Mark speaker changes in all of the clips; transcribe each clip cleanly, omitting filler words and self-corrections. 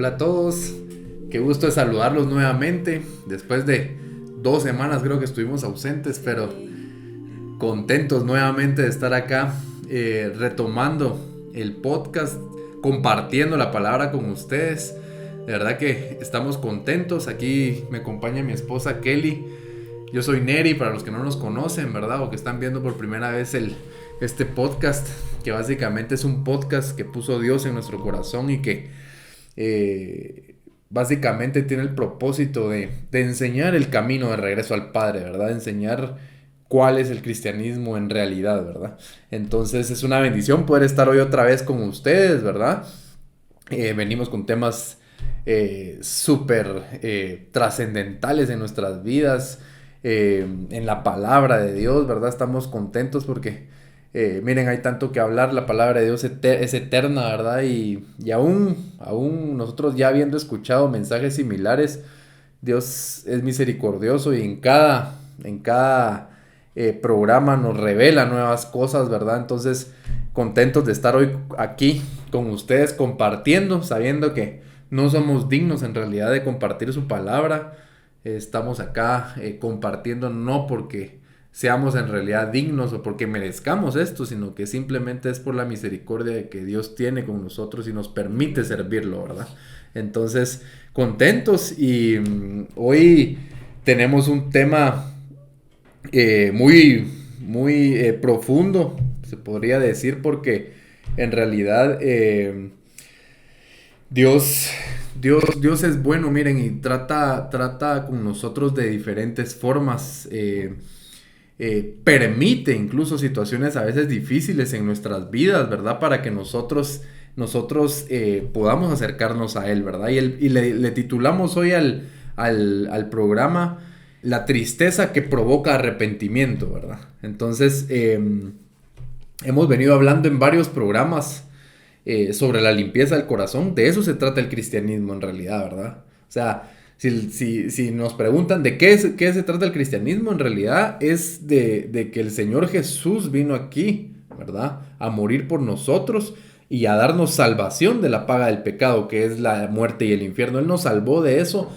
Speaker 1: Hola a todos, qué gusto de saludarlos nuevamente. Después de 2 semanas creo que estuvimos ausentes, pero contentos nuevamente de estar acá, retomando el podcast, compartiendo la palabra con ustedes. De verdad que estamos contentos. Aquí me acompaña mi esposa Kelly. Yo soy Neri, para los que no nos conocen, ¿verdad? O que están viendo por primera vez este podcast, que básicamente es un podcast que puso Dios en nuestro corazón y que básicamente tiene el propósito de enseñar el camino de regreso al Padre, ¿verdad? Enseñar cuál es el cristianismo en realidad, ¿verdad? Entonces es una bendición poder estar hoy otra vez con ustedes, ¿verdad? Venimos con temas súper trascendentales en nuestras vidas, en la palabra de Dios, ¿verdad? Estamos contentos porque miren, hay tanto que hablar. La palabra de Dios es eterna, ¿verdad? Y aún nosotros ya habiendo escuchado mensajes similares, Dios es misericordioso y en cada programa nos revela nuevas cosas, ¿verdad? Entonces, contentos de estar hoy aquí con ustedes compartiendo, sabiendo que no somos dignos en realidad de compartir su palabra. Estamos acá compartiendo no porque seamos en realidad dignos o porque merezcamos esto, sino que simplemente es por la misericordia que Dios tiene con nosotros y nos permite servirlo, ¿verdad? Entonces, contentos y hoy tenemos un tema muy profundo, se podría decir, porque en realidad Dios es bueno, miren, y trata con nosotros de diferentes formas. Permite incluso situaciones a veces difíciles en nuestras vidas, ¿verdad? Para que nosotros podamos acercarnos a Él, ¿verdad? Y le titulamos hoy al programa La tristeza que provoca arrepentimiento, ¿verdad? Entonces, hemos venido hablando en varios programas sobre la limpieza del corazón. De eso se trata el cristianismo en realidad, ¿verdad? O sea, si nos preguntan de qué se trata el cristianismo, en realidad es de que el Señor Jesús vino aquí, ¿verdad? A morir por nosotros y a darnos salvación de la paga del pecado, que es la muerte y el infierno. Él nos salvó de eso.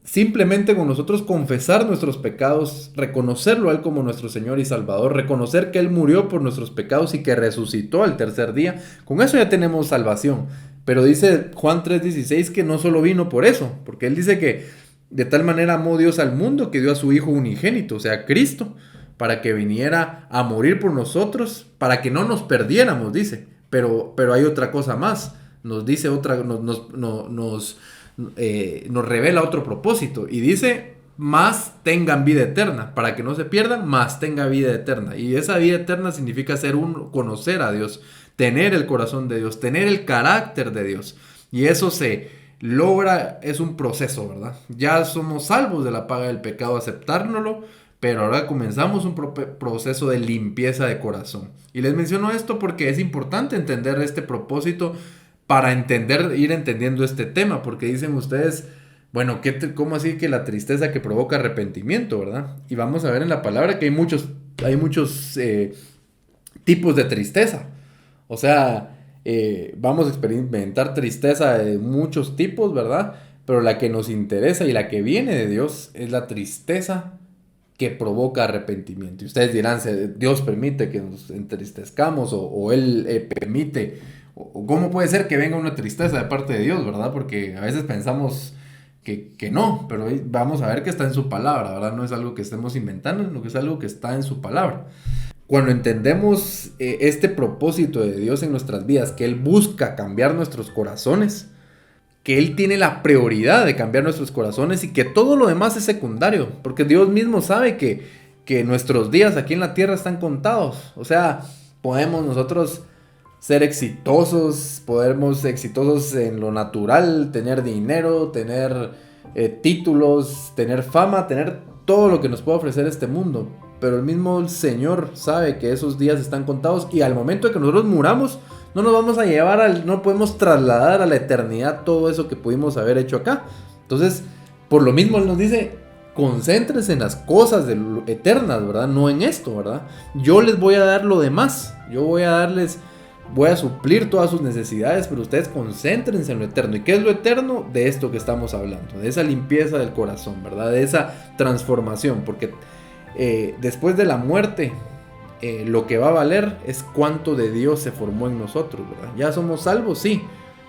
Speaker 1: Simplemente con nosotros confesar nuestros pecados, reconocerlo a Él como nuestro Señor y Salvador, reconocer que Él murió por nuestros pecados y que resucitó al tercer día, con eso ya tenemos salvación. Pero dice Juan 3:16 que no solo vino por eso, porque Él dice que de tal manera amó Dios al mundo que dio a su Hijo unigénito, o sea, Cristo, para que viniera a morir por nosotros, para que no nos perdiéramos, dice. Pero hay otra cosa más, nos dice otra, nos revela otro propósito y dice: más tengan vida eterna, para que no se pierdan, más tenga vida eterna. Y esa vida eterna significa conocer a Dios, tener el corazón de Dios, tener el carácter de Dios. Y eso se logra, es un proceso, ¿verdad? Ya somos salvos de la paga del pecado, aceptárnoslo, pero ahora comenzamos un proceso de limpieza de corazón. Y les menciono esto porque es importante entender este propósito para ir entendiendo este tema, porque dicen ustedes, bueno, ¿cómo así que la tristeza que provoca arrepentimiento, verdad? Y vamos a ver en la palabra que hay muchos tipos de tristeza. O sea, vamos a experimentar tristeza de muchos tipos, ¿verdad? Pero la que nos interesa y la que viene de Dios es la tristeza que provoca arrepentimiento. Y ustedes dirán, Dios permite que nos entristezcamos o Él permite. O ¿cómo puede ser que venga una tristeza de parte de Dios, verdad? Porque a veces pensamos que no, pero vamos a ver que está en su palabra, ¿verdad? No es algo que estemos inventando, sino que es algo que está en su palabra. Cuando entendemos este propósito de Dios en nuestras vidas, que Él busca cambiar nuestros corazones, que Él tiene la prioridad de cambiar nuestros corazones y que todo lo demás es secundario, porque Dios mismo sabe que nuestros días aquí en la tierra están contados. O sea, podemos nosotros ser exitosos en lo natural, tener dinero, tener títulos, tener fama, tener todo lo que nos puede ofrecer este mundo. Pero el mismo Señor sabe que esos días están contados y al momento de que nosotros muramos, no nos vamos a llevar, no podemos trasladar a la eternidad todo eso que pudimos haber hecho acá. Entonces, por lo mismo Él nos dice: concéntrense en las cosas eternas, ¿verdad? No en esto, ¿verdad? Yo les voy a dar lo demás. Yo voy a darles voy a suplir todas sus necesidades, pero ustedes concéntrense en lo eterno. ¿Y qué es lo eterno? De esto que estamos hablando, de esa limpieza del corazón, ¿verdad? De esa transformación, porque después de la muerte, lo que va a valer es cuánto de Dios se formó en nosotros, ¿verdad? Ya somos salvos, sí,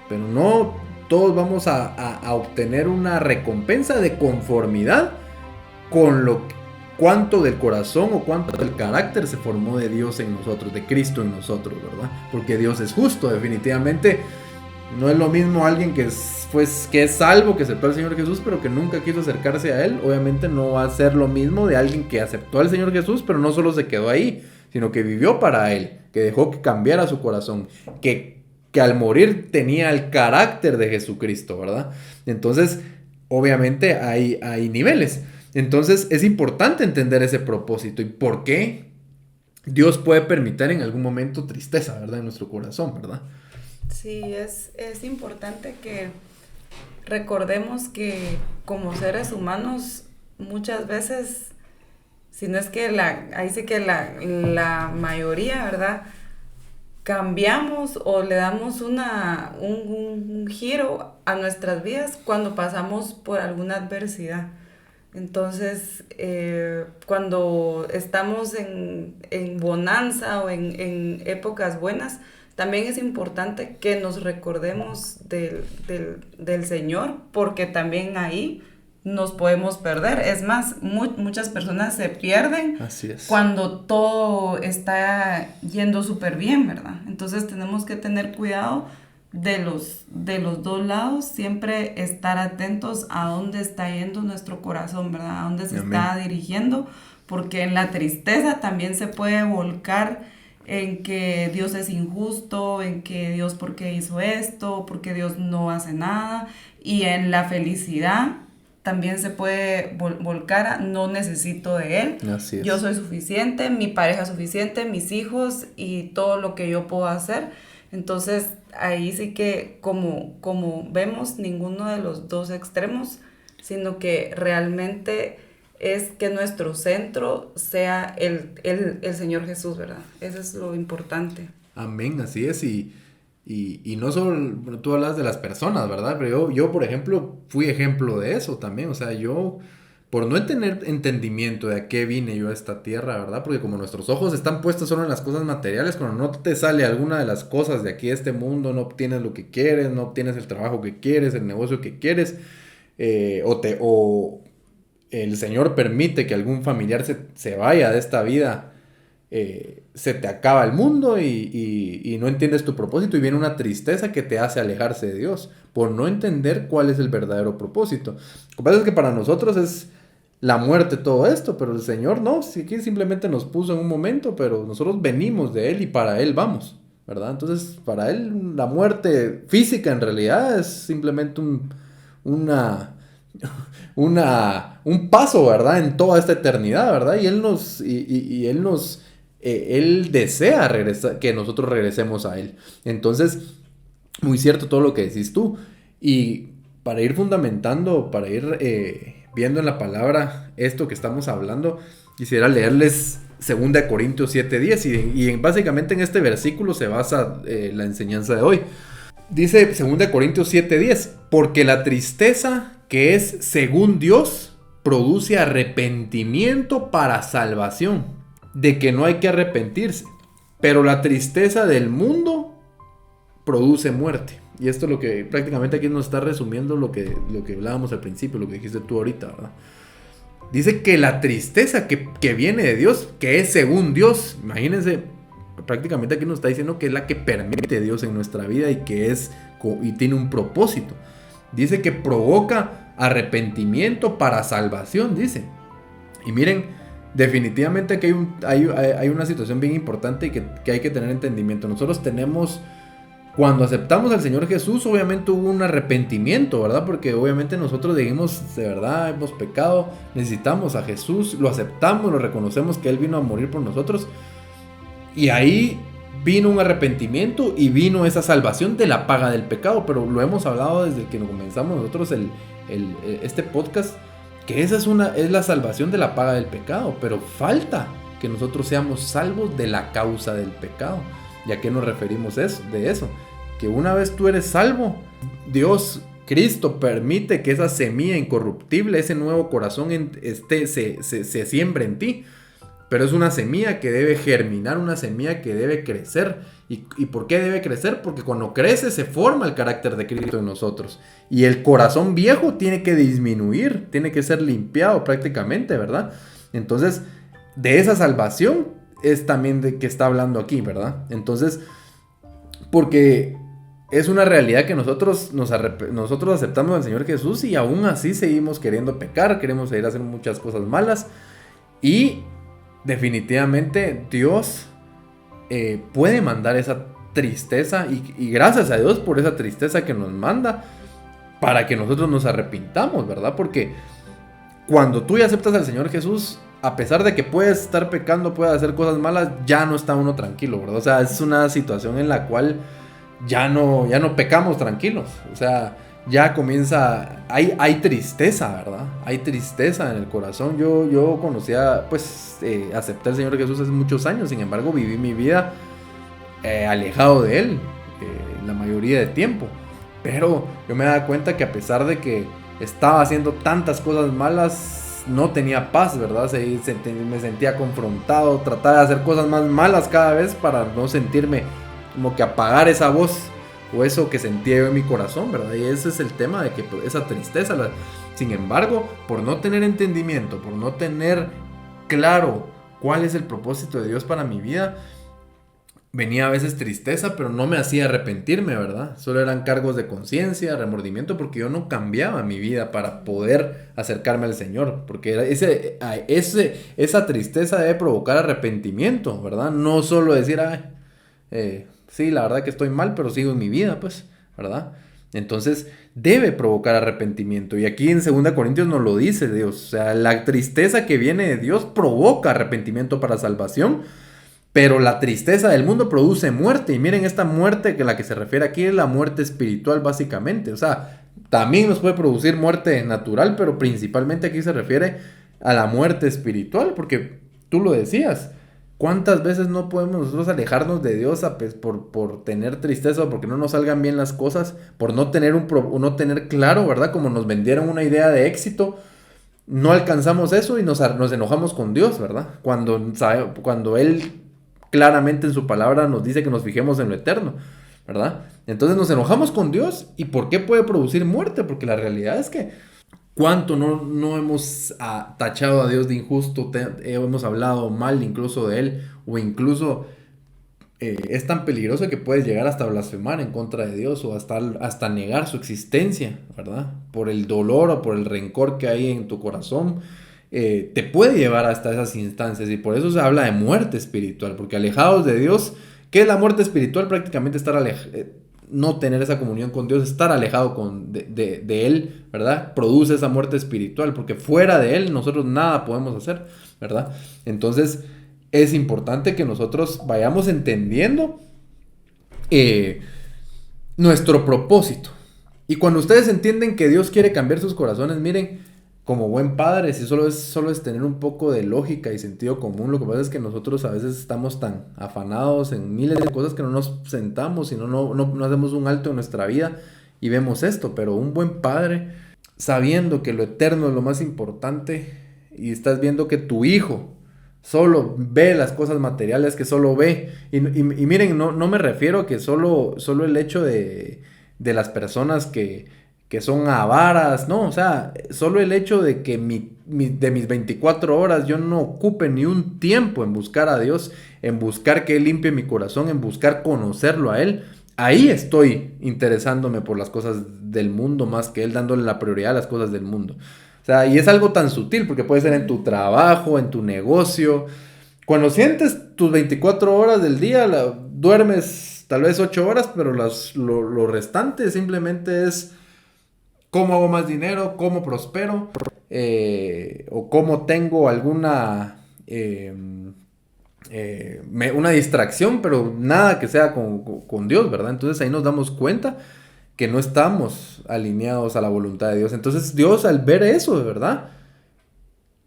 Speaker 1: pero no todos vamos a obtener una recompensa de conformidad con cuánto del corazón o cuánto del carácter se formó de Dios en nosotros, de Cristo en nosotros, ¿verdad? Porque Dios es justo, definitivamente. No es lo mismo alguien que es salvo, que aceptó al Señor Jesús, pero que nunca quiso acercarse a Él. Obviamente no va a ser lo mismo de alguien que aceptó al Señor Jesús, pero no solo se quedó ahí, sino que vivió para Él, que dejó que cambiara su corazón, que al morir tenía el carácter de Jesucristo, ¿verdad? Entonces, obviamente hay niveles. Entonces, es importante entender ese propósito y por qué Dios puede permitir en algún momento tristeza, ¿verdad? En nuestro corazón, ¿verdad?
Speaker 2: Sí, es importante que recordemos que como seres humanos muchas veces, si no es que ahí sí que la mayoría, ¿verdad? Cambiamos o le damos un giro a nuestras vidas cuando pasamos por alguna adversidad. Entonces, cuando estamos en bonanza o en épocas buenas, también es importante que nos recordemos del Señor, porque también ahí nos podemos perder. Es más, muchas personas se pierden cuando todo está yendo súper bien, ¿verdad? Entonces tenemos que tener cuidado de los dos lados, siempre estar atentos a dónde está yendo nuestro corazón, ¿verdad? A dónde se está dirigiendo, porque en la tristeza también se puede volcar en que Dios es injusto, en que Dios por qué hizo esto, porque Dios no hace nada, y en la felicidad también se puede volcar a no necesito de Él, yo soy suficiente, mi pareja es suficiente, mis hijos y todo lo que yo puedo hacer. Entonces ahí sí que como vemos ninguno de los dos extremos, sino que realmente es que nuestro centro sea el Señor Jesús, ¿verdad? Eso es lo importante.
Speaker 1: Amén, así es. Y no solo, bueno, tú hablas de las personas, ¿verdad? Pero yo, por ejemplo, fui ejemplo de eso también. O sea, yo, por no tener entendimiento de a qué vine yo a esta tierra, ¿verdad? Porque como nuestros ojos están puestos solo en las cosas materiales, cuando no te sale alguna de las cosas de aquí, de este mundo, no obtienes lo que quieres, no obtienes el trabajo que quieres, el negocio que quieres, o el Señor permite que algún familiar se vaya de esta vida, se te acaba el mundo y no entiendes tu propósito y viene una tristeza que te hace alejarse de Dios por no entender cuál es el verdadero propósito. Lo que pasa es que para nosotros es la muerte todo esto, pero el Señor no, aquí simplemente nos puso en un momento, pero nosotros venimos de Él y para Él vamos, ¿verdad? Entonces para Él la muerte física en realidad es simplemente un paso, ¿verdad? En toda esta eternidad, ¿verdad? Y Él desea que nosotros regresemos a Él. Entonces, muy cierto todo lo que decís tú. Y para ir fundamentando, para ir viendo en la palabra esto que estamos hablando, quisiera leerles 2 Corintios 7:10 y básicamente en este versículo se basa la enseñanza de hoy. Dice 2 Corintios 7:10, porque la tristeza que es según Dios produce arrepentimiento para salvación, de que no hay que arrepentirse, pero la tristeza del mundo produce muerte. Y esto es lo que prácticamente aquí nos está resumiendo lo que hablábamos al principio, lo que dijiste tú ahorita, ¿verdad? Dice que la tristeza que viene de Dios, que es según Dios, imagínense, prácticamente aquí nos está diciendo que es la que permite Dios en nuestra vida y tiene un propósito. Dice que provoca arrepentimiento para salvación, dice. Y miren, definitivamente aquí hay una situación bien importante y que hay que tener entendimiento. Nosotros cuando aceptamos al Señor Jesús, obviamente hubo un arrepentimiento, ¿verdad? Porque obviamente nosotros dijimos, de verdad, hemos pecado, necesitamos a Jesús, lo aceptamos, lo reconocemos que Él vino a morir por nosotros. Y ahí vino un arrepentimiento y vino esa salvación de la paga del pecado. Pero lo hemos hablado desde que comenzamos nosotros este podcast, que esa es la salvación de la paga del pecado. Pero falta que nosotros seamos salvos de la causa del pecado. ¿Y a qué nos referimos de eso? Que una vez tú eres salvo, Dios, Cristo, permite que esa semilla incorruptible, ese nuevo corazón se siembre en ti. Pero es una semilla que debe germinar, una semilla que debe crecer. ¿Y por qué debe crecer? Porque cuando crece se forma el carácter de Cristo en nosotros. Y el corazón viejo tiene que disminuir, tiene que ser limpiado prácticamente, ¿verdad? Entonces, de esa salvación es también de que está hablando aquí, ¿verdad? Entonces, porque es una realidad que nosotros aceptamos al Señor Jesús y aún así seguimos queriendo pecar, queremos seguir haciendo muchas cosas malas. Y definitivamente Dios puede mandar esa tristeza y gracias a Dios por esa tristeza que nos manda para que nosotros nos arrepintamos, ¿verdad? Porque cuando tú ya aceptas al Señor Jesús, a pesar de que puedes estar pecando, puedes hacer cosas malas, ya no está uno tranquilo, ¿verdad? O sea, es una situación en la cual ya no pecamos tranquilos, o sea, ya comienza, hay tristeza, ¿verdad? Hay tristeza en el corazón. Yo conocía, pues, acepté al Señor Jesús hace muchos años, sin embargo, viví mi vida alejado de Él la mayoría de tiempo. Pero yo me daba cuenta que a pesar de que estaba haciendo tantas cosas malas, no tenía paz, ¿verdad? Me sentía confrontado, trataba de hacer cosas más malas cada vez para no sentirme como que apagar esa voz o eso que sentía yo en mi corazón, ¿verdad? Y ese es el tema de que esa tristeza, sin embargo, por no tener entendimiento, por no tener claro cuál es el propósito de Dios para mi vida, venía a veces tristeza, pero no me hacía arrepentirme, ¿verdad? Solo eran cargos de conciencia, remordimiento, porque yo no cambiaba mi vida para poder acercarme al Señor, porque esa tristeza debe provocar arrepentimiento, ¿verdad? No solo decir, sí, la verdad que estoy mal, pero sigo en mi vida, pues, ¿verdad? Entonces, debe provocar arrepentimiento. Y aquí en 2 Corintios nos lo dice Dios. O sea, la tristeza que viene de Dios provoca arrepentimiento para salvación, pero la tristeza del mundo produce muerte. Y miren, esta muerte que la que se refiere aquí es la muerte espiritual, básicamente. O sea, también nos puede producir muerte natural, pero principalmente aquí se refiere a la muerte espiritual, porque tú lo decías. ¿Cuántas veces no podemos nosotros alejarnos de Dios por tener tristeza o porque no nos salgan bien las cosas, por no tener no tener claro, ¿verdad? Como nos vendieron una idea de éxito, no alcanzamos eso y nos enojamos con Dios, ¿verdad? Cuando Él claramente en su palabra nos dice que nos fijemos en lo eterno, ¿verdad? Entonces nos enojamos con Dios. ¿Y por qué puede producir muerte? Porque la realidad es que ¿cuánto no hemos tachado a Dios de injusto? Hemos hablado mal incluso de Él, o incluso es tan peligroso que puedes llegar hasta blasfemar en contra de Dios o hasta negar su existencia, ¿verdad? Por el dolor o por el rencor que hay en tu corazón, te puede llevar hasta esas instancias, y por eso se habla de muerte espiritual, porque alejados de Dios, ¿qué es la muerte espiritual? Prácticamente no tener esa comunión con Dios, estar alejado de Él, ¿verdad? Produce esa muerte espiritual, porque fuera de Él nosotros nada podemos hacer, ¿verdad? Entonces es importante que nosotros vayamos entendiendo nuestro propósito. Y cuando ustedes entienden que Dios quiere cambiar sus corazones, miren, como buen padre, si solo es tener un poco de lógica y sentido común. Lo que pasa es que nosotros a veces estamos tan afanados en miles de cosas que no nos sentamos y no hacemos un alto en nuestra vida y vemos esto. Pero un buen padre, sabiendo que lo eterno es lo más importante, y estás viendo que tu hijo solo ve las cosas materiales, que solo ve, y miren, no me refiero a que solo el hecho de las personas que son avaras, no, o sea, solo el hecho de que de mis 24 horas yo no ocupe ni un tiempo en buscar a Dios, en buscar que Él limpie mi corazón, en buscar conocerlo a Él, ahí estoy interesándome por las cosas del mundo más que Él, dándole la prioridad a las cosas del mundo. O sea, y es algo tan sutil, porque puede ser en tu trabajo, en tu negocio. Cuando sientes tus 24 horas del día, duermes tal vez 8 horas, pero lo restante simplemente es cómo hago más dinero, cómo prospero, o cómo tengo alguna una distracción, pero nada que sea con Dios, ¿verdad? Entonces ahí nos damos cuenta que no estamos alineados a la voluntad de Dios. Entonces Dios, al ver eso, de verdad,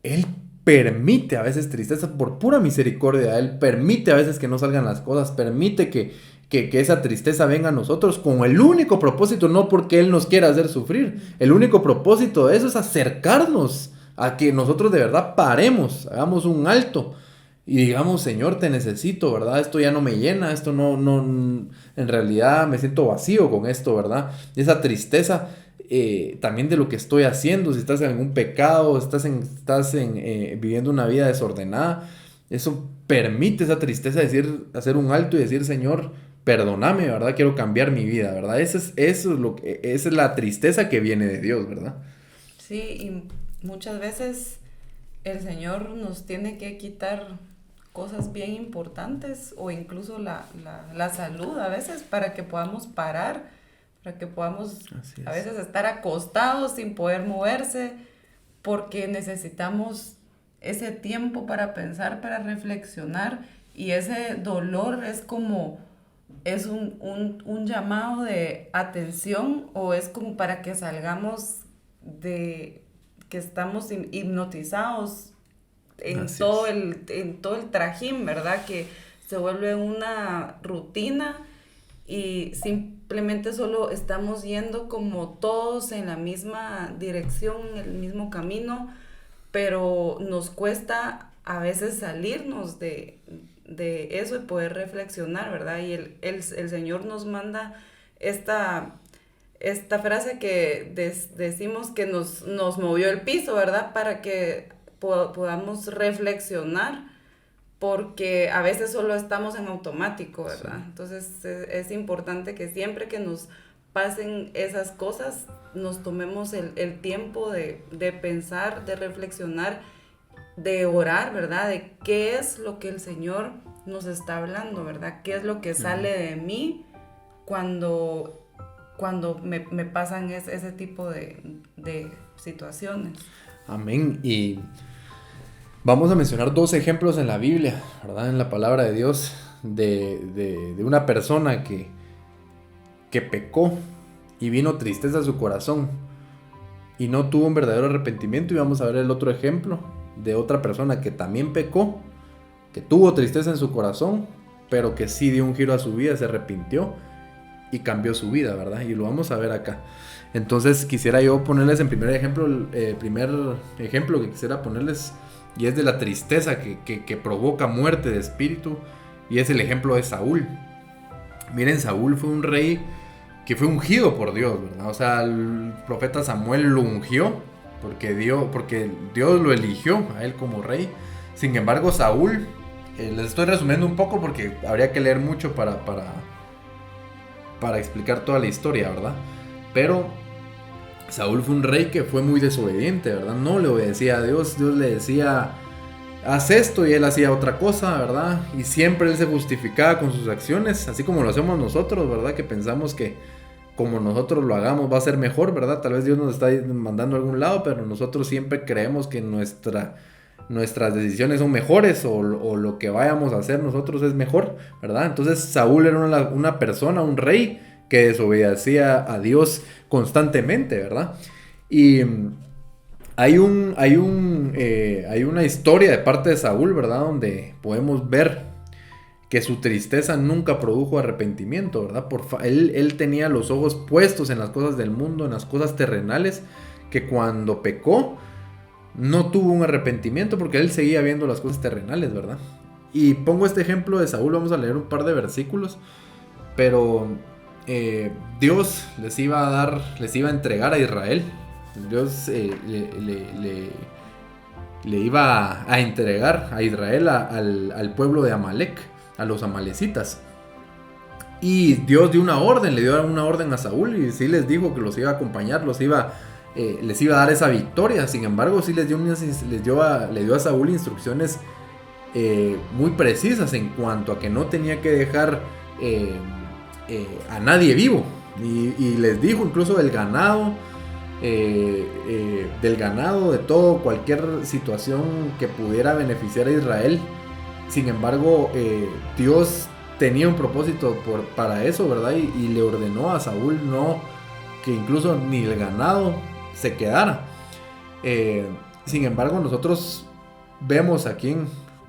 Speaker 1: Él permite a veces tristeza por pura misericordia. Él permite a veces que no salgan las cosas, permite que esa tristeza venga a nosotros con el único propósito, no porque Él nos quiera hacer sufrir. El único propósito de eso es acercarnos a que nosotros de verdad paremos, hagamos un alto y digamos, Señor, te necesito, ¿verdad? Esto ya no me llena, esto no, en realidad me siento vacío con esto, ¿verdad? Y esa tristeza también de lo que estoy haciendo, si estás en algún pecado, estás viviendo una vida desordenada, eso permite esa tristeza, hacer un alto y decir, Señor, perdóname, ¿verdad? Quiero cambiar mi vida, ¿verdad? Esa es la tristeza que viene de Dios, ¿verdad?
Speaker 2: Sí, y muchas veces el Señor nos tiene que quitar cosas bien importantes o incluso la salud a veces para que podamos parar, para que podamos a veces estar acostados sin poder moverse, porque necesitamos ese tiempo para pensar, para reflexionar, y ese dolor es un llamado de atención, o es como para que salgamos de que estamos hipnotizados en todo el trajín, ¿verdad? Que se vuelve una rutina y simplemente solo estamos yendo como todos en la misma dirección, en el mismo camino, pero nos cuesta a veces salirnos de eso y poder reflexionar, ¿verdad? Y el Señor nos manda esta frase que decimos que nos movió el piso, ¿verdad? Para que podamos reflexionar, porque a veces solo estamos en automático, ¿verdad? Sí. Entonces es importante que siempre que nos pasen esas cosas, nos tomemos el tiempo de pensar, de reflexionar, de orar, ¿verdad? De qué es lo que el Señor nos está hablando, ¿verdad? ¿Qué es lo que sale de mí cuando me pasan ese tipo de situaciones? Amén.
Speaker 1: Y vamos a mencionar 2 ejemplos en la Biblia, ¿verdad? En la palabra de Dios, de una persona que pecó y vino tristeza a su corazón y no tuvo un verdadero arrepentimiento. Y vamos a ver el otro ejemplo de otra persona que también pecó, que tuvo tristeza en su corazón, pero que sí dio un giro a su vida, se arrepintió y cambió su vida, ¿verdad? Y lo vamos a ver acá. Entonces quisiera yo ponerles el primer ejemplo que quisiera ponerles, y es de la tristeza que provoca muerte de espíritu, y es el ejemplo de Saúl. Miren, Saúl fue un rey que fue ungido por Dios, ¿verdad? O sea, el profeta Samuel lo ungió porque Dios lo eligió a él como rey. Sin embargo, Saúl, les estoy resumiendo un poco porque habría que leer mucho para explicar toda la historia, ¿verdad? Pero Saúl fue un rey que fue muy desobediente, ¿verdad? No le obedecía a Dios. Dios le decía, haz esto, y él hacía otra cosa, ¿verdad? Y siempre él se justificaba con sus acciones, así como lo hacemos nosotros, ¿verdad? Que pensamos que como nosotros lo hagamos va a ser mejor, ¿verdad? Tal vez Dios nos está mandando a algún lado, pero nosotros siempre creemos que nuestras decisiones son mejores, o lo que vayamos a hacer nosotros es mejor, ¿verdad? Entonces Saúl era una persona, un rey que desobedecía a Dios constantemente, ¿verdad? Y hay una historia de parte de Saúl, ¿verdad? Donde podemos ver que su tristeza nunca produjo arrepentimiento, ¿verdad? Él tenía los ojos puestos en las cosas del mundo, en las cosas terrenales, que cuando pecó no tuvo un arrepentimiento porque él seguía viendo las cosas terrenales, ¿verdad? Y pongo este ejemplo de Saúl, vamos a leer un par de versículos, pero Dios les iba a entregar a Israel. Dios le iba a entregar a Israel al pueblo de Amalek, a los amalecitas. Y Dios dio le dio una orden a Saúl, y sí les dijo que los iba a acompañar, les iba a dar esa victoria. Sin embargo, sí le dio a Saúl instrucciones muy precisas en cuanto a que no tenía que dejar a nadie vivo, y les dijo incluso del ganado, de todo, cualquier situación que pudiera beneficiar a Israel. Sin embargo, Dios tenía un propósito para eso, ¿verdad? Y le ordenó a Saúl que incluso ni el ganado se quedara. Sin embargo, nosotros vemos aquí,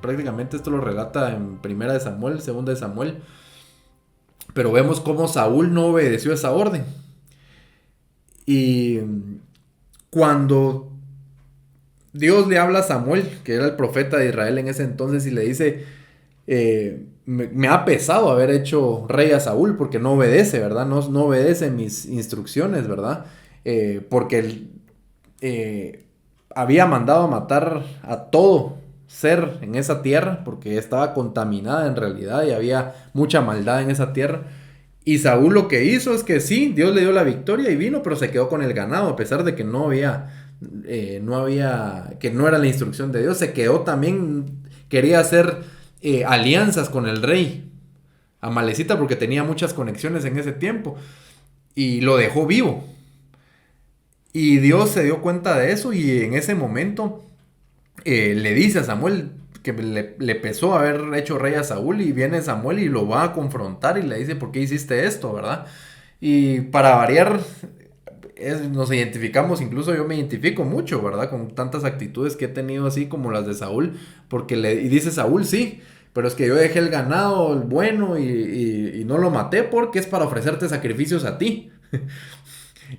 Speaker 1: prácticamente esto lo relata en Primera de Samuel, Segunda de Samuel, pero vemos cómo Saúl no obedeció esa orden. Y cuando Dios le habla a Samuel, que era el profeta de Israel en ese entonces, y le dice, me ha pesado haber hecho rey a Saúl, porque no obedece, ¿verdad? No obedece mis instrucciones, ¿verdad? Porque él había mandado a matar a todo ser en esa tierra, porque estaba contaminada en realidad y había mucha maldad en esa tierra. Y Saúl lo que hizo es que sí, Dios le dio la victoria y vino, pero se quedó con el ganado, a pesar de que no había, que no era la instrucción de Dios. Se quedó también, quería hacer alianzas con el rey Amalecita, porque tenía muchas conexiones en ese tiempo, y lo dejó vivo. Y Dios se dio cuenta de eso, y en ese momento le dice a Samuel que le pesó haber hecho rey a Saúl, y viene Samuel y lo va a confrontar y le dice, ¿por qué hiciste esto, verdad? Y para variar, nos identificamos, incluso yo me identifico mucho, ¿verdad? Con tantas actitudes que he tenido así como las de Saúl, porque y dice Saúl, sí, pero es que yo dejé el ganado, el bueno, y no lo maté porque es para ofrecerte sacrificios a ti.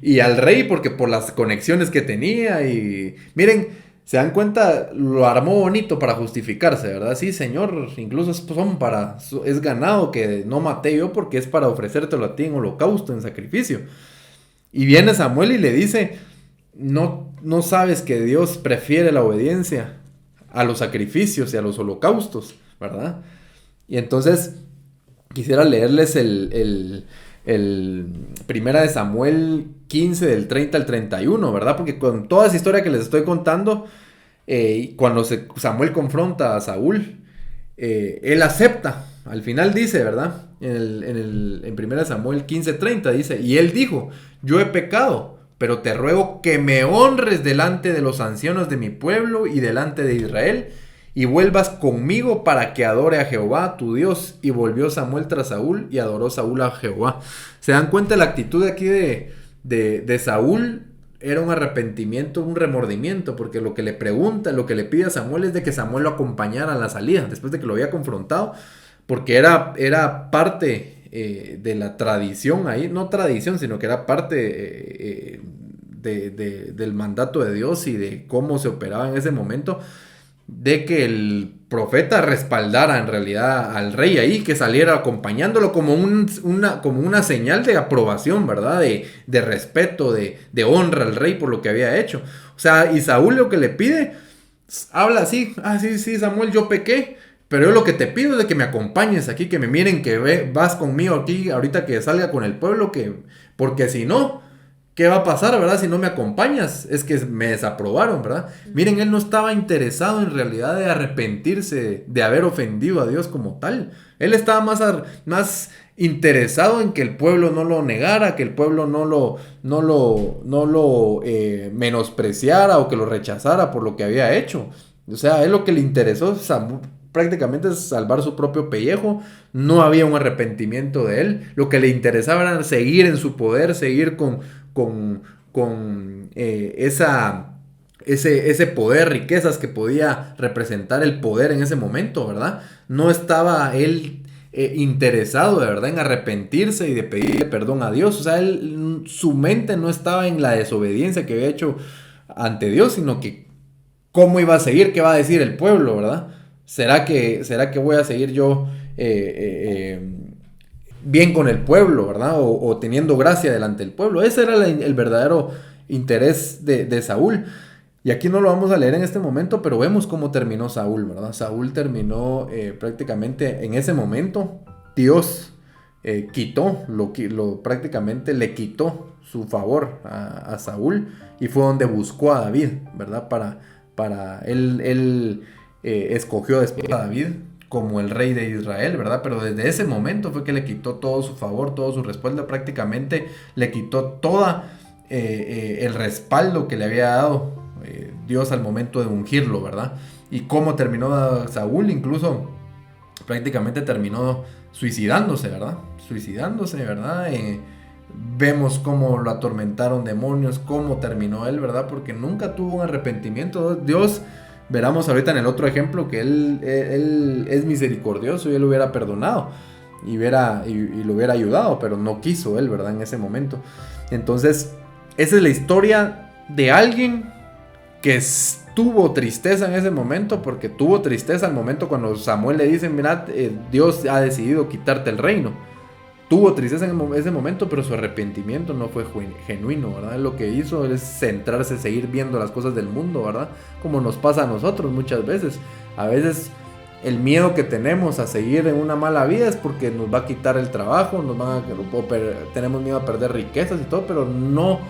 Speaker 1: Y al rey porque por las conexiones que tenía. Y miren, se dan cuenta, lo armó bonito para justificarse, ¿verdad? Sí, señor, incluso es ganado que no maté yo porque es para ofrecértelo a ti en holocausto, en sacrificio. Y viene Samuel y le dice, no sabes que Dios prefiere la obediencia a los sacrificios y a los holocaustos, ¿verdad? Y entonces quisiera leerles el Primera de Samuel 15 del 30 al 31, ¿verdad? Porque con toda esa historia que les estoy contando, cuando Samuel confronta a Saúl, él acepta. Al final dice, ¿verdad? En Primera de Samuel 15:30 dice, y él dijo, yo he pecado, pero te ruego que me honres delante de los ancianos de mi pueblo y delante de Israel, y vuelvas conmigo para que adore a Jehová tu Dios. Y volvió Samuel tras Saúl y adoró Saúl a Jehová. ¿Se dan cuenta la actitud aquí de Saúl? Era un arrepentimiento, un remordimiento, porque lo que le pregunta, lo que le pide a Samuel es de que Samuel lo acompañara a la salida, después de que lo había confrontado, porque era parte de la tradición ahí, no tradición, sino que era parte del mandato de Dios y de cómo se operaba en ese momento, de que el profeta respaldara en realidad al rey ahí, que saliera acompañándolo como una señal de aprobación, ¿verdad? De respeto, de honra al rey por lo que había hecho. O sea, y Saúl lo que le pide, habla así, sí, Samuel, yo pequé, pero yo lo que te pido es de que me acompañes aquí, que me miren que vas conmigo aquí, ahorita que salga con el pueblo, porque si no, ¿qué va a pasar, verdad? Si no me acompañas, es que me desaprobaron, ¿verdad? Miren, él no estaba interesado en realidad de arrepentirse de haber ofendido a Dios como tal. Él estaba más interesado en que el pueblo no lo negara, que el pueblo no lo menospreciara o que lo rechazara por lo que había hecho. O sea, a él lo que le interesó prácticamente es salvar su propio pellejo. No había un arrepentimiento de él. Lo que le interesaba era seguir en su poder, seguir con ese poder, riquezas que podía representar el poder en ese momento, ¿verdad? No estaba él interesado de verdad en arrepentirse y de pedirle perdón a Dios. O sea, su mente no estaba en la desobediencia que había hecho ante Dios, sino que cómo iba a seguir, qué va a decir el pueblo, ¿verdad? ¿Será que voy a seguir yo bien con el pueblo, ¿verdad? O teniendo gracia delante del pueblo. Ese era el verdadero interés de Saúl. Y aquí no lo vamos a leer en este momento, pero vemos cómo terminó Saúl, ¿verdad? Saúl terminó prácticamente en ese momento. Dios prácticamente le quitó su favor a Saúl, y fue donde buscó a David, ¿verdad? Para él escogió después a David como el rey de Israel, ¿verdad? Pero desde ese momento fue que le quitó todo su favor, todo su respaldo, prácticamente le quitó toda el respaldo que le había dado Dios al momento de ungirlo, ¿verdad? Y cómo terminó Saúl, incluso prácticamente terminó suicidándose, ¿verdad? Vemos cómo lo atormentaron demonios, cómo terminó él, ¿verdad? Porque nunca tuvo un arrepentimiento. Veramos ahorita en el otro ejemplo que él es misericordioso y él lo hubiera perdonado y lo hubiera ayudado, pero no quiso él, ¿verdad? En ese momento. Entonces, esa es la historia de alguien que tuvo tristeza en ese momento, porque tuvo tristeza al momento cuando Samuel le dice, mirad, Dios ha decidido quitarte el reino. Tuvo tristeza en ese momento, pero su arrepentimiento no fue genuino, ¿verdad? Lo que hizo es centrarse, seguir viendo las cosas del mundo, ¿verdad? Como nos pasa a nosotros muchas veces. A veces el miedo que tenemos a seguir en una mala vida es porque nos va a quitar el trabajo, tenemos miedo a perder riquezas y todo, pero no,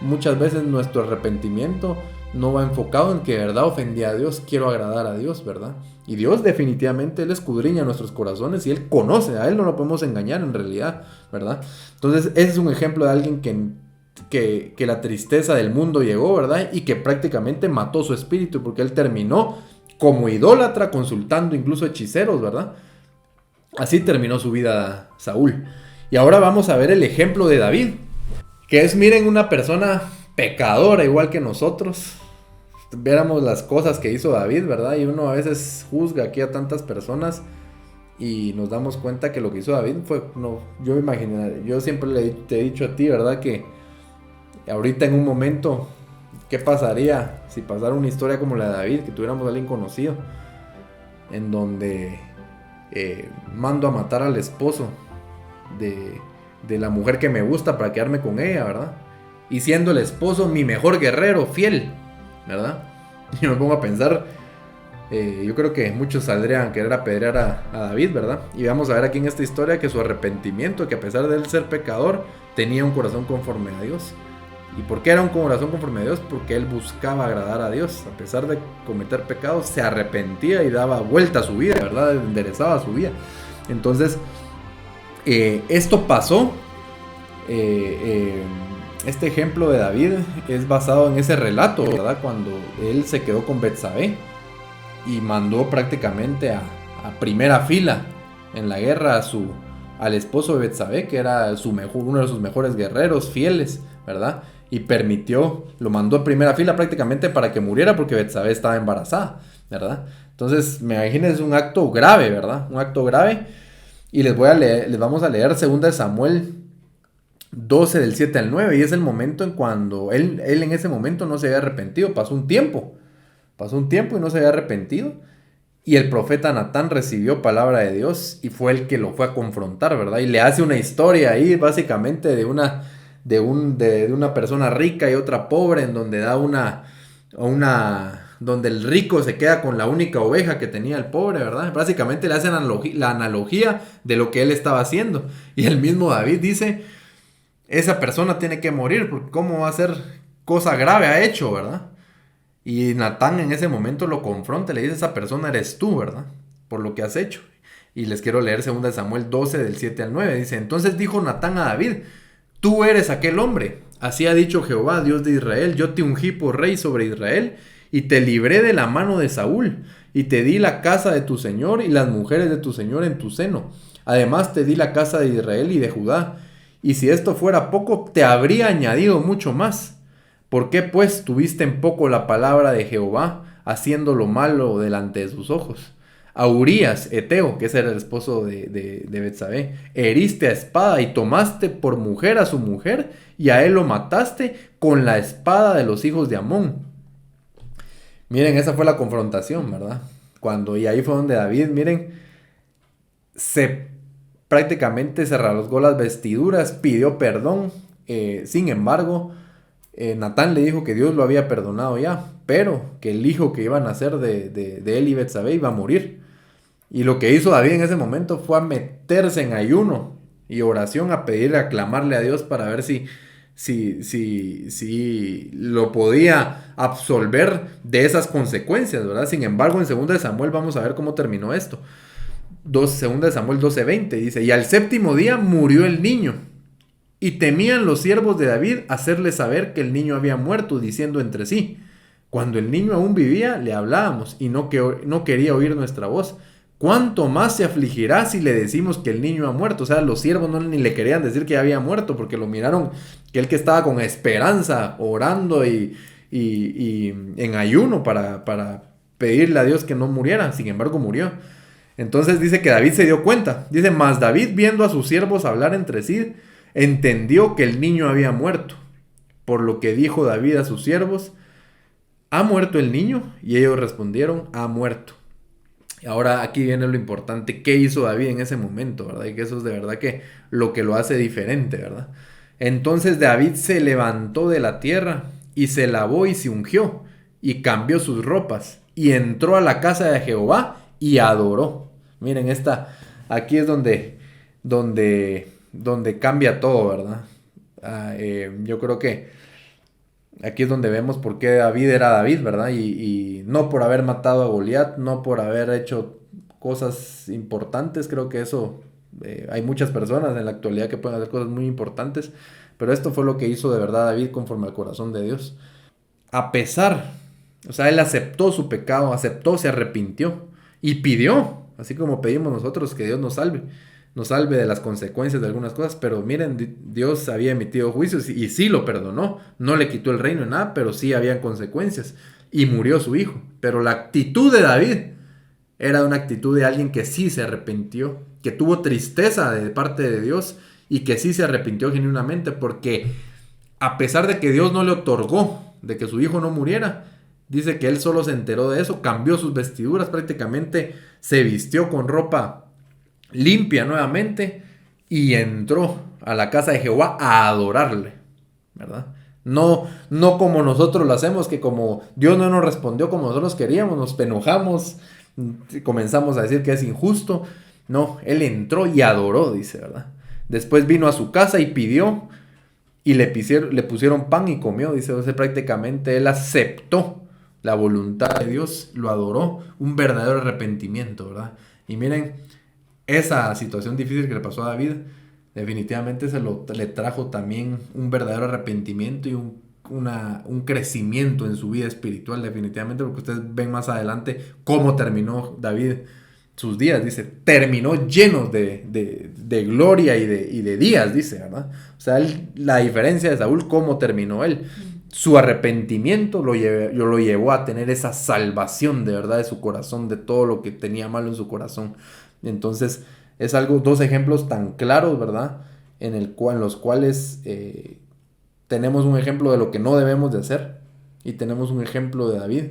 Speaker 1: muchas veces nuestro arrepentimiento no va enfocado en que de verdad ofendí a Dios, quiero agradar a Dios, ¿verdad? Y Dios definitivamente, Él escudriña nuestros corazones y Él conoce, a Él no lo podemos engañar en realidad, ¿verdad? Entonces ese es un ejemplo de alguien que la tristeza del mundo llegó, ¿verdad? Y que prácticamente mató su espíritu, porque Él terminó como idólatra, consultando incluso hechiceros, ¿verdad? Así terminó su vida Saúl. Y ahora vamos a ver el ejemplo de David, que es, miren, una persona pecadora igual que nosotros. Viéramos las cosas que hizo David, ¿verdad? Y uno a veces juzga aquí a tantas personas y nos damos cuenta que lo que hizo David fue, no, yo siempre te he dicho a ti, ¿verdad? Que ahorita en un momento, ¿qué pasaría si pasara una historia como la de David, que tuviéramos a alguien conocido, en donde mando a matar al esposo de la mujer que me gusta para quedarme con ella, ¿verdad? Y siendo el esposo mi mejor guerrero, fiel, ¿verdad? Y me pongo a pensar, yo creo que muchos saldrían a querer apedrear a David, ¿verdad? Y vamos a ver aquí en esta historia que su arrepentimiento, que a pesar de él ser pecador, tenía un corazón conforme a Dios. ¿Y por qué era un corazón conforme a Dios? Porque él buscaba agradar a Dios. A pesar de cometer pecados, se arrepentía y daba vuelta a su vida, ¿verdad? Enderezaba su vida. Entonces, esto pasó. Este ejemplo de David es basado en ese relato, ¿verdad? Cuando él se quedó con Betsabé y mandó prácticamente a primera fila en la guerra al esposo de Betsabé, que era uno de sus mejores guerreros fieles, ¿verdad? Y lo mandó a primera fila prácticamente para que muriera porque Betsabé estaba embarazada, ¿verdad? Entonces, me imagino, es un acto grave, ¿verdad? Un acto grave. Y les vamos a leer 2 Samuel 12 del 7 al 9, y es el momento en cuando él en ese momento no se había arrepentido. Pasó un tiempo y no se había arrepentido, y el profeta Natán recibió palabra de Dios y fue el que lo fue a confrontar, ¿verdad? Y le hace una historia ahí básicamente de una persona rica y otra pobre, en donde donde el rico se queda con la única oveja que tenía el pobre, ¿verdad? Básicamente le hacen la analogía de lo que él estaba haciendo, y el mismo David dice: esa persona tiene que morir, porque cómo va a ser, cosa grave ha hecho, ¿verdad? Y Natán en ese momento lo confronta, le dice: esa persona eres tú, ¿verdad? Por lo que has hecho. Y les quiero leer 2 Samuel 12 del 7 al 9. Dice: entonces dijo Natán a David: tú eres aquel hombre. Así ha dicho Jehová, Dios de Israel: yo te ungí por rey sobre Israel y te libré de la mano de Saúl, y te di la casa de tu señor y las mujeres de tu señor en tu seno. Además te di la casa de Israel y de Judá. Y si esto fuera poco, te habría añadido mucho más. ¿Por qué pues tuviste en poco la palabra de Jehová, haciendo lo malo delante de sus ojos? A Urías, Eteo, que ese era el esposo de Betsabé, heriste a espada y tomaste por mujer a su mujer, y a él lo mataste con la espada de los hijos de Amón. Miren, esa fue la confrontación, ¿verdad? Y ahí fue donde David, miren, prácticamente se rasgó las vestiduras, pidió perdón. Sin embargo, Natán le dijo que Dios lo había perdonado ya, pero que el hijo que iba a nacer de él y Betsabé iba a morir. Y lo que hizo David en ese momento fue a meterse en ayuno y oración, a pedirle, a clamarle a Dios para ver si lo podía absolver de esas consecuencias, ¿verdad? Sin embargo, en 2 Samuel vamos a ver cómo terminó esto. 2 Samuel 12:20 dice: y al 7º día murió el niño, y temían los siervos de David hacerle saber que el niño había muerto, diciendo entre sí: cuando el niño aún vivía, le hablábamos, y no quería oír nuestra voz. ¿Cuánto más se afligirá si le decimos que el niño ha muerto? O sea, los siervos ni le querían decir que había muerto, porque lo miraron que él, que estaba con esperanza, orando y en ayuno para pedirle a Dios que no muriera, sin embargo murió. Entonces dice que David se dio cuenta. Dice, mas David, viendo a sus siervos hablar entre sí, entendió que el niño había muerto. Por lo que dijo David a sus siervos, ¿ha muerto el niño? Y ellos respondieron, ha muerto. Y ahora aquí viene lo importante, ¿qué hizo David en ese momento, verdad? Y que eso es de verdad que lo hace diferente, ¿verdad? Entonces David se levantó de la tierra y se lavó y se ungió y cambió sus ropas y entró a la casa de Jehová y adoró. Miren, aquí es donde cambia todo, ¿verdad? Yo creo que aquí es donde vemos por qué David era David, ¿verdad? Y no por haber matado a Goliat, no por haber hecho cosas importantes, creo que eso, hay muchas personas en la actualidad que pueden hacer cosas muy importantes, pero esto fue lo que hizo de verdad David conforme al corazón de Dios. A pesar, o sea, él aceptó su pecado, se arrepintió y pidió, así como pedimos nosotros que Dios nos salve de las consecuencias de algunas cosas, pero miren, Dios había emitido juicios y sí lo perdonó, no le quitó el reino en nada, pero sí habían consecuencias y murió su hijo. Pero la actitud de David era una actitud de alguien que sí se arrepintió, que tuvo tristeza de parte de Dios y que sí se arrepintió genuinamente, porque a pesar de que Dios no le otorgó de que su hijo no muriera, dice que él solo se enteró de eso, cambió sus vestiduras, prácticamente se vistió con ropa limpia nuevamente y entró a la casa de Jehová a adorarle, ¿verdad? No, no como nosotros lo hacemos, que como Dios no nos respondió como nosotros queríamos, nos enojamos, comenzamos a decir que es injusto. No, él entró y adoró, dice, ¿verdad? Después vino a su casa y pidió y le pusieron pan y comió, dice. O sea, prácticamente él aceptó la voluntad de Dios, lo adoró, un verdadero arrepentimiento, ¿verdad? Y miren, esa situación difícil que le pasó a David, definitivamente le trajo también un verdadero arrepentimiento y un crecimiento en su vida espiritual, definitivamente, porque ustedes ven más adelante cómo terminó David sus días, dice, terminó llenos de gloria y de días, dice, ¿verdad? O sea, la diferencia de Saúl, cómo terminó él. Su arrepentimiento lo llevó a tener esa salvación de verdad de su corazón, de todo lo que tenía malo en su corazón. Entonces, es dos ejemplos tan claros, ¿verdad? En los cuales tenemos un ejemplo de lo que no debemos de hacer y tenemos un ejemplo de David,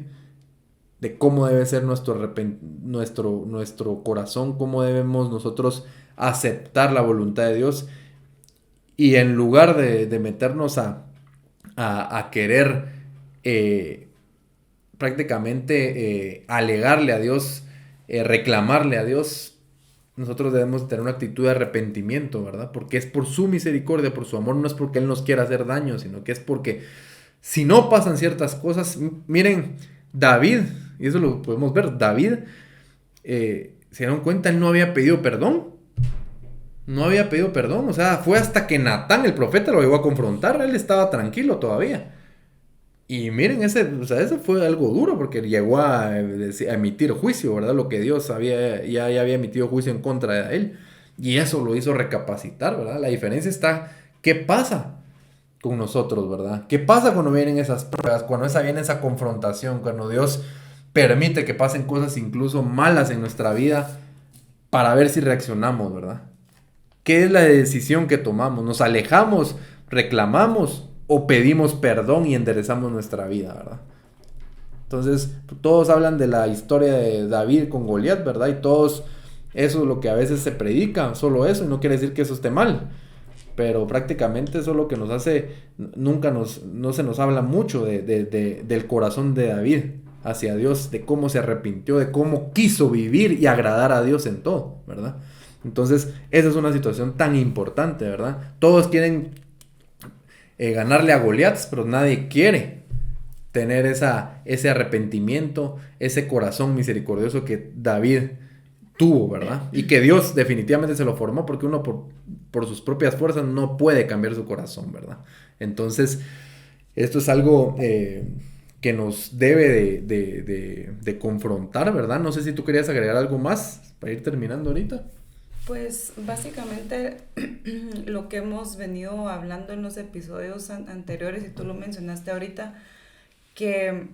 Speaker 1: de cómo debe ser nuestro corazón, cómo debemos nosotros aceptar la voluntad de Dios y en lugar de meternos a querer prácticamente alegarle a Dios, reclamarle a Dios, nosotros debemos tener una actitud de arrepentimiento, ¿verdad? Porque es por su misericordia, por su amor, no es porque Él nos quiera hacer daño, sino que es porque si no pasan ciertas cosas, miren, David, y eso lo podemos ver, David, se dieron cuenta, él no había pedido perdón, o sea, fue hasta que Natán, el profeta, lo llegó a confrontar, él estaba tranquilo todavía. Y miren, ese fue algo duro porque llegó a emitir juicio, ¿verdad? Lo que Dios ya había emitido juicio en contra de él. Y eso lo hizo recapacitar, ¿verdad? La diferencia está, ¿qué pasa con nosotros, ¿verdad? ¿Qué pasa cuando vienen esas pruebas, cuando viene esa confrontación, cuando Dios permite que pasen cosas incluso malas en nuestra vida para ver si reaccionamos, ¿verdad? ¿Qué es la decisión que tomamos? ¿Nos alejamos, reclamamos o pedimos perdón y enderezamos nuestra vida, ¿verdad? Entonces, todos hablan de la historia de David con Goliat, ¿verdad? Y todos, eso es lo que a veces se predica, solo eso, y no quiere decir que eso esté mal. Pero prácticamente eso es lo que nos hace, no se nos habla mucho del corazón de David hacia Dios, de cómo se arrepintió, de cómo quiso vivir y agradar a Dios en todo, ¿verdad? Entonces, esa es una situación tan importante, ¿verdad? Todos quieren ganarle a Goliat, pero nadie quiere tener ese arrepentimiento, ese corazón misericordioso que David tuvo, ¿verdad? Y que Dios definitivamente se lo formó, porque uno por sus propias fuerzas no puede cambiar su corazón, ¿verdad? Entonces, esto es algo que nos debe de confrontar, ¿verdad? No sé si tú querías agregar algo más para ir terminando ahorita.
Speaker 2: Pues básicamente lo que hemos venido hablando en los episodios anteriores, y tú lo mencionaste ahorita, que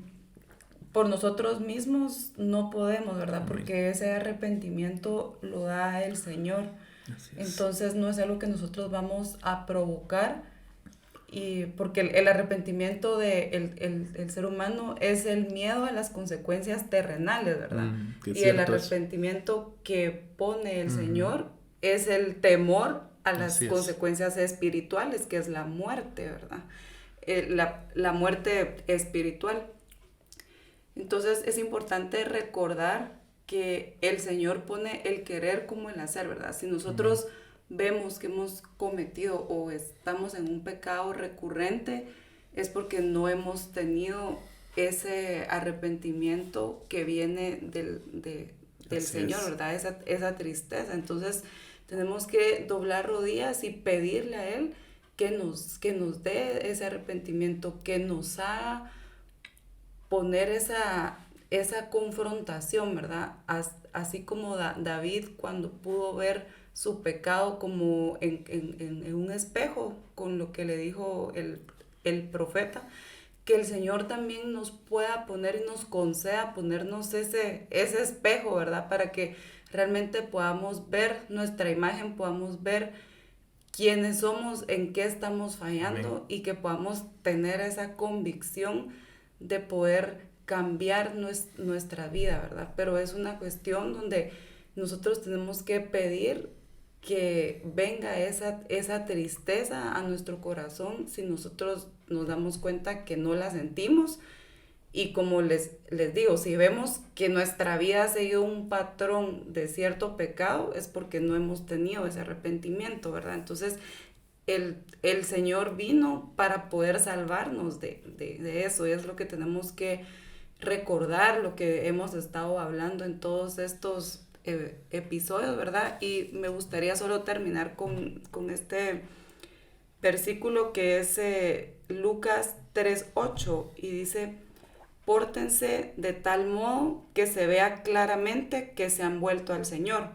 Speaker 2: por nosotros mismos no podemos, ¿verdad?
Speaker 1: Amén.
Speaker 2: Porque ese arrepentimiento lo da el Señor.
Speaker 1: Así es.
Speaker 2: Entonces no es algo que nosotros vamos a provocar, y porque el arrepentimiento de el ser humano es el miedo a las consecuencias terrenales, ¿verdad?
Speaker 1: Que
Speaker 2: Y el
Speaker 1: cierto es.
Speaker 2: arrepentimiento que pone el Señor es el temor a las
Speaker 1: Así es.
Speaker 2: consecuencias espirituales, que es la muerte, ¿verdad? La muerte espiritual. Entonces es importante recordar que el Señor pone el querer como el hacer, ¿verdad? Si nosotros vemos que hemos cometido o estamos en un pecado recurrente, es porque no hemos tenido ese arrepentimiento que viene del Señor, ¿verdad? Esa tristeza. Entonces tenemos que doblar rodillas y pedirle a Él que nos dé ese arrepentimiento, que nos haga poner esa confrontación, ¿verdad? Así como David cuando pudo ver su pecado como en un espejo, con lo que le dijo el profeta, que el Señor también nos pueda poner y nos conceda ponernos ese espejo, ¿verdad? Para que realmente podamos ver nuestra imagen, podamos ver quiénes somos, en qué estamos fallando. Amén. Y que podamos tener esa convicción de poder cambiar nuestra vida, ¿verdad? Pero es una cuestión donde nosotros tenemos que pedir que venga esa tristeza a nuestro corazón si nosotros nos damos cuenta que no la sentimos. Y como les digo, si vemos que nuestra vida ha seguido un patrón de cierto pecado, es porque no hemos tenido ese arrepentimiento, ¿verdad? Entonces, el Señor vino para poder salvarnos de eso, y es lo que tenemos que recordar, lo que hemos estado hablando en todos estos episodios, ¿verdad? Y me gustaría solo terminar con este versículo que es Lucas 3:8, y dice: pórtense de tal modo que se vea claramente que se han vuelto al Señor,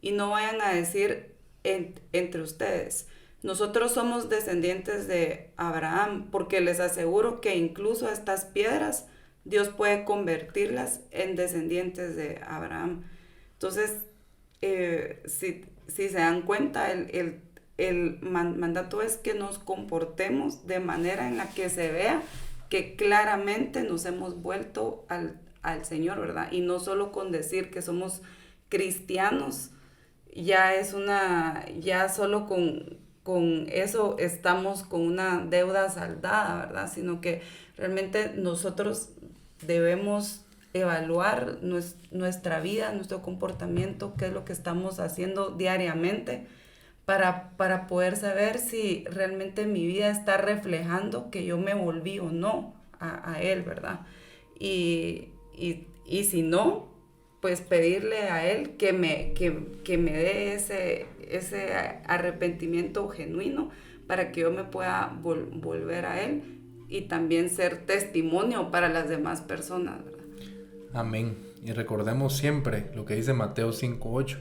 Speaker 2: y no vayan a decir entre ustedes: nosotros somos descendientes de Abraham, porque les aseguro que incluso estas piedras Dios puede convertirlas en descendientes de Abraham. Entonces, si se dan cuenta, el mandato es que nos comportemos de manera en la que se vea que claramente nos hemos vuelto al Señor, ¿verdad? Y no solo con decir que somos cristianos, ya solo con eso estamos con una deuda saldada, ¿verdad? Sino que realmente nosotros debemos evaluar nuestra vida, nuestro comportamiento, qué es lo que estamos haciendo diariamente, para poder saber si realmente mi vida está reflejando que yo me volví o no a Él, ¿verdad? Y si no, pues pedirle a Él que me dé ese arrepentimiento genuino para que yo me pueda volver a Él y también ser testimonio para las demás personas, ¿verdad?
Speaker 1: Amén. Y recordemos siempre lo que dice Mateo 5:8.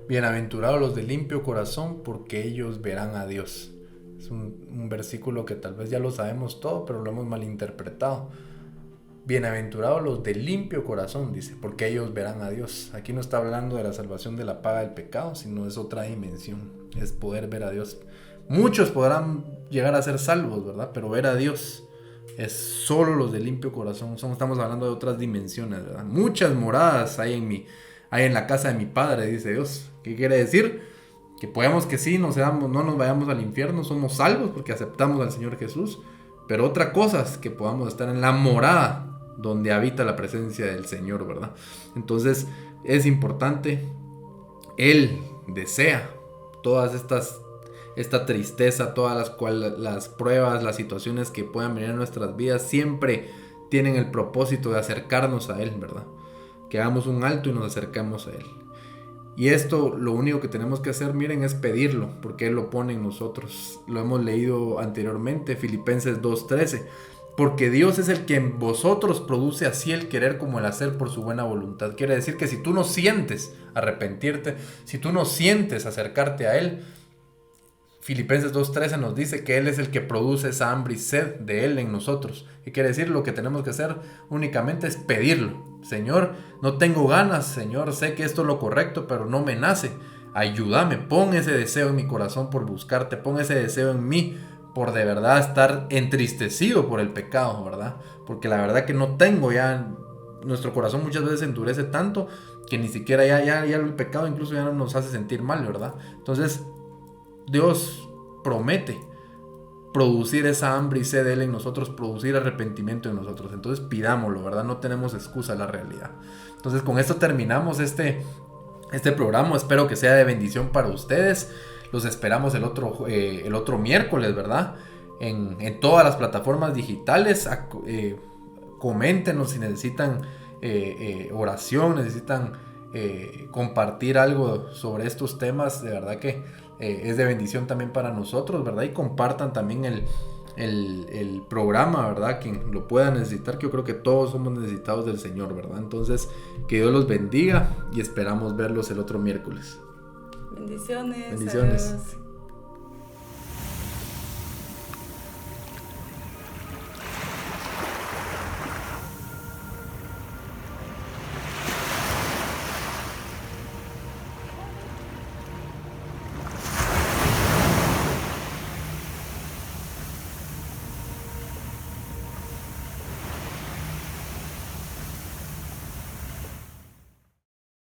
Speaker 1: Bienaventurados los de limpio corazón, porque ellos verán a Dios. Es un versículo que tal vez ya lo sabemos todo, pero lo hemos malinterpretado. Bienaventurados los de limpio corazón, dice, porque ellos verán a Dios. Aquí no está hablando de la salvación de la paga del pecado, sino es otra dimensión, es poder ver a Dios. Muchos podrán llegar a ser salvos, ¿verdad? Pero ver a Dios es solo los de limpio corazón. Estamos hablando de otras dimensiones, ¿verdad? Muchas moradas hay en la casa de mi Padre, dice Dios. ¿Qué quiere decir? Que podemos que sí, no nos vayamos al infierno, somos salvos porque aceptamos al Señor Jesús. Pero otra cosa es que podamos estar en la morada donde habita la presencia del Señor, ¿verdad? Entonces es importante. Él desea todas esta tristeza, todas las pruebas, las situaciones que puedan venir en nuestras vidas, siempre tienen el propósito de acercarnos a Él, ¿verdad? Que hagamos un alto y nos acercamos a Él. Y esto, lo único que tenemos que hacer, miren, es pedirlo, porque Él lo pone en nosotros. Lo hemos leído anteriormente, Filipenses 2:13. Porque Dios es el que en vosotros produce así el querer como el hacer por su buena voluntad. Quiere decir que si tú no sientes arrepentirte, si tú no sientes acercarte a Él, Filipenses 2:13 nos dice que Él es el que produce esa hambre y sed de Él en nosotros. ¿Qué quiere decir? Lo que tenemos que hacer únicamente es pedirlo. Señor, no tengo ganas, Señor, sé que esto es lo correcto, pero no me nace. Ayúdame, pon ese deseo en mi corazón por buscarte, pon ese deseo en mí por de verdad estar entristecido por el pecado, ¿verdad? Porque la verdad que no tengo ya, nuestro corazón muchas veces se endurece tanto que ni siquiera ya el pecado incluso ya no nos hace sentir mal, ¿verdad? Entonces, Dios promete producir esa hambre y sed de Él en nosotros, producir arrepentimiento en nosotros. Entonces pidámoslo, ¿verdad? No tenemos excusa, la realidad. Entonces con esto terminamos este programa. Espero que sea de bendición para ustedes. Los esperamos el otro miércoles, ¿verdad? En todas las plataformas digitales. Coméntenos si necesitan oración, necesitan compartir algo sobre estos temas. De verdad que es de bendición también para nosotros, ¿verdad? Y compartan también el programa, ¿verdad? Quien lo pueda necesitar, que yo creo que todos somos necesitados del Señor, ¿verdad? Entonces, que Dios los bendiga y esperamos verlos el otro miércoles.
Speaker 2: Bendiciones.
Speaker 1: Bendiciones.
Speaker 2: Adiós.